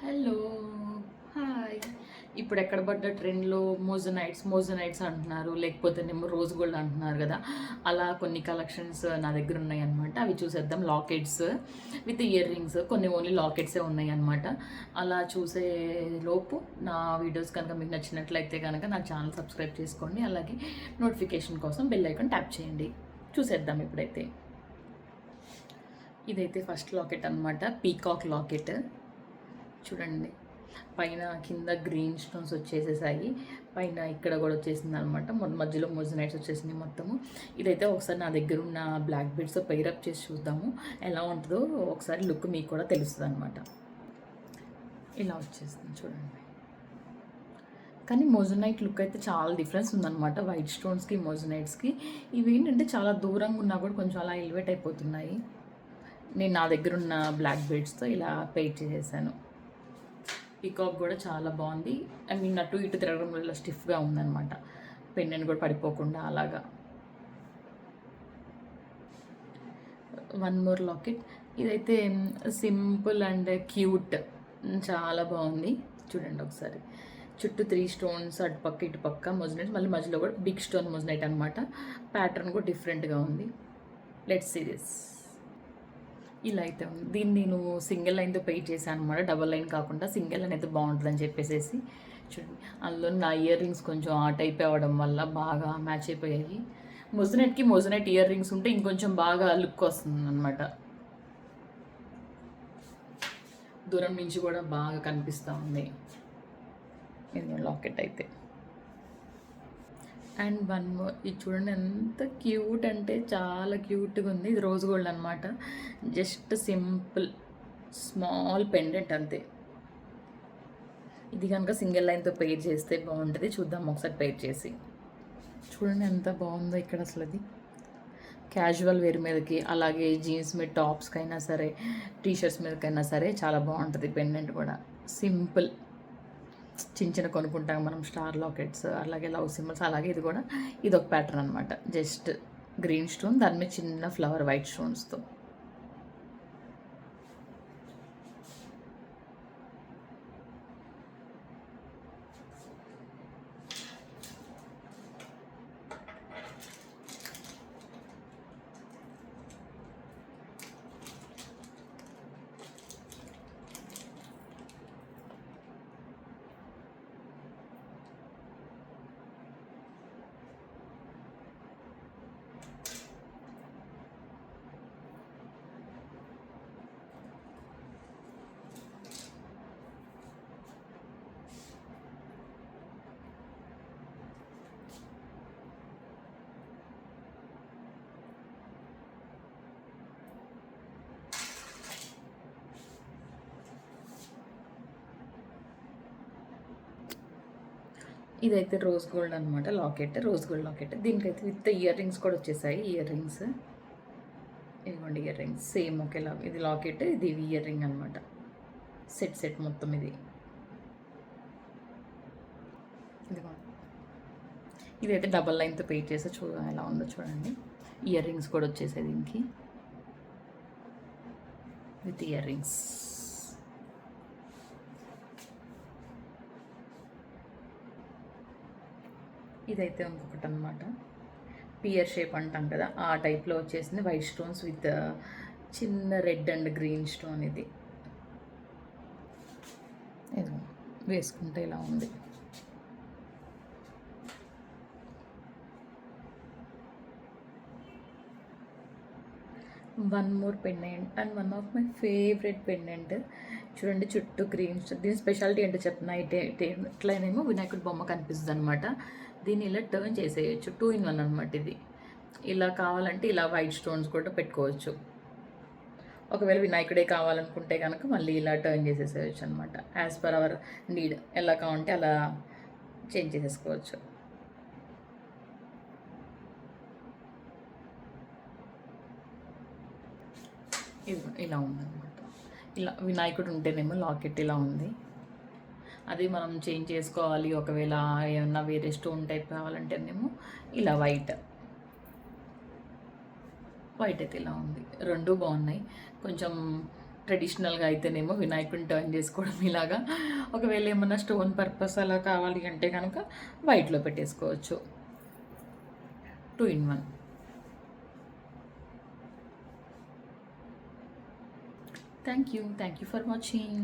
Hello, hi. ఇప్పుడు ఎక్కడ పడ్డ ట్రెండ్లో మోజనైట్స్ అంటున్నారు, లేకపోతేనేమో రోజ్ గోల్డ్ అంటున్నారు కదా. అలా కొన్ని కలెక్షన్స్ నా దగ్గర ఉన్నాయి అనమాట. అవి చూసేద్దాం. లాకెట్స్ విత్ ఇయర్ రింగ్స్, కొన్ని ఓన్లీ లాకెట్సే ఉన్నాయి అనమాట. అలా చూసే లోపు నా వీడియోస్ కనుక మీకు నచ్చినట్లయితే కనుక నా ఛానల్ సబ్స్క్రైబ్ చేసుకోండి. అలాగే నోటిఫికేషన్ కోసం బెల్ ఐకాన్ ట్యాప్ చేయండి. చూసేద్దాం ఇప్పుడైతే. ఇదైతే ఫస్ట్ లాకెట్ అనమాట, పీకాక్ లాకెట్. చూడండి, పైన కింద గ్రీన్ స్టోన్స్ వచ్చేసేసాయి, పైన ఇక్కడ కూడా వచ్చేసింది అనమాట. మధ్యలో మోజనైట్స్ వచ్చేసినాయి మొత్తము. ఇదైతే ఒకసారి నా దగ్గర ఉన్న బ్లాక్ బీడ్స్తో పైరప్ చేసి చూద్దాము ఎలా ఉంటుందో. ఒకసారి లుక్ మీకు కూడా తెలుస్తుంది అనమాట. ఇలా వచ్చేస్తుంది చూడండి. కానీ మోజనైట్ లుక్ అయితే చాలా డిఫరెన్స్ ఉందన్నమాట వైట్ స్టోన్స్కి మోజనైట్స్కి. ఇవి ఏంటంటే చాలా దూరంగా ఉన్నా కూడా కొంచెం అలా ఎలివేట్ అయిపోతున్నాయి. నేను నా దగ్గర ఉన్న బ్లాక్ బీడ్స్తో ఇలా పెయింట్ చేసేసాను. పీకాక్ కూడా చాలా బాగుంది. ఐ మీన్ అటు ఇటు తిరగడం వల్ల స్టిఫ్గా ఉందన్నమాట. పెండెంట్ కూడా పడిపోకుండా అలాగా. One more locket. ఇదైతే సింపుల్ అండ్ క్యూట్, చాలా బాగుంది. చూడండి ఒకసారి. చుట్టూ 3 స్టోన్స్, అటు పక్క ఇటు పక్క మొజనైట్, మళ్ళీ మధ్యలో కూడా బిగ్ స్టోన్ మొజనైట్ అనమాట. ప్యాటర్న్ కూడా డిఫరెంట్గా ఉంది. Let's see this. ఇలా అయితే ఉంది. దీన్ని నేను సింగిల్ లైన్తో పెయింట్ చేశాను అనమాట, డబల్ లైన్ కాకుండా. సింగిల్ లైన్ అయితే బాగుంటుందని చెప్పేసి చూడండి. అందులో నా ఇయర్ రింగ్స్ కొంచెం ఆ టైప్ అవ్వడం వల్ల బాగా మ్యాచ్ అయిపోయాయి. మొజనైట్ ఇయర్ రింగ్స్ ఉంటే ఇంకొంచెం బాగా లుక్ వస్తుంది అనమాట. దూరం నుంచి కూడా బాగా కనిపిస్తూ ఉంది ఇది లాకెట్ అయితే. And one more. ఇది చూడండి ఎంత క్యూట్ అంటే చాలా క్యూట్గా ఉంది. ఇది రోజ్ గోల్డ్ అనమాట. జస్ట్ సింపుల్ స్మాల్ పెండెంట్ అంతే. ఇది కనుక సింగిల్ లైన్తో పెయిర్ చేస్తే బాగుంటుంది. చూద్దాం ఒకసారి పెయిర్ చేసి. చూడండి ఎంత బాగుందో ఇక్కడ అసలు. అది క్యాజువల్ వేర్ మీదకి, అలాగే జీన్స్ మీద టాప్స్కి అయినా సరే, టీషర్ట్స్ మీదకైనా సరే చాలా బాగుంటుంది. పెండెంట్ కూడా సింపుల్, చిన్న చిన్న కొనుక్కుంటాం మనం స్టార్ లాకెట్స్, అలాగే లవ్ సింబల్స్. అలాగే ఇది కూడా ఇది ఒక ప్యాటర్న్ అనమాట. జస్ట్ గ్రీన్ స్టోన్, దాని మీద చిన్న ఫ్లవర్ వైట్ స్టోన్స్తో. ఇదైతే రోజ్ గోల్డ్ అనమాట లాకెట్, రోజ్ గోల్డ్ లాకెట్. దీనికైతే విత్ ఇయర్ రింగ్స్ కూడా వచ్చేసాయి. ఇయర్ రింగ్స్ ఇదిగోండి, ఇయర్ రింగ్స్ సేమ్ ఒకేలా. ఇది లాకెట్, ఇది ఇయర్ రింగ్ అనమాట. సెట్ మొత్తం ఇది. ఇదిగోండి. ఇదైతే డబల్ లైన్తో పెయింట్ చేస్తే చూడండి ఎలా ఉందో చూడండి. ఇయర్ రింగ్స్ కూడా వచ్చేసాయి దీనికి, విత్ ఇయర్ రింగ్స్. ఇదైతే ఇంకొకటి అనమాట, పియర్ షేప్ అంటాం కదా, ఆ టైప్లో వచ్చేసింది. వైట్ స్టోన్స్ విత్ చిన్న రెడ్ అండ్ గ్రీన్ స్టోన్. ఇది వేసుకుంటే ఇలా ఉంది. One more pendant and one of my favourite pendant. చూడండి చుట్టూ గ్రీన్. దీని స్పెషాలిటీ ఏంటో చెప్పిన, ఇట్లనేమో వినాయకుడి బొమ్మ కనిపిస్తుంది అనమాట. దీన్ని ఇలా టర్న్ చేసేయచ్చు, 2 in 1 అనమాట ఇది. ఇలా కావాలంటే ఇలా వైట్ స్టోన్స్ కూడా పెట్టుకోవచ్చు. ఒకవేళ వినాయకుడే కావాలనుకుంటే కనుక మళ్ళీ ఇలా టర్న్ చేసేసేయచ్చు అనమాట. యాజ్ పర్ అవర్ నీడ్, ఎలా కావాలంటే అలా చేంజ్ చేసేసుకోవచ్చు. ఇలా ఉందన్నమాట. ఇలా వినాయకుడు ఉంటేనేమో లాకెట్ ఇలా ఉంది. అది మనం చేంజ్ చేసుకోవాలి, ఒకవేళ ఏమన్నా వేరే స్టోన్ టైప్ కావాలంటేనేమో ఇలా వైట్ అయితే ఇలా ఉంది. రెండు బాగున్నాయి. కొంచెం ట్రెడిషనల్గా అయితేనేమో వినాయకుడిని టర్న్ చేసుకోవడం ఇలాగా. ఒకవేళ ఏమన్నా స్టోన్ పర్పస్ అలా కావాలి అంటే కనుక వైట్లో పెట్టేసుకోవచ్చు. 2 in 1. Thank you for watching.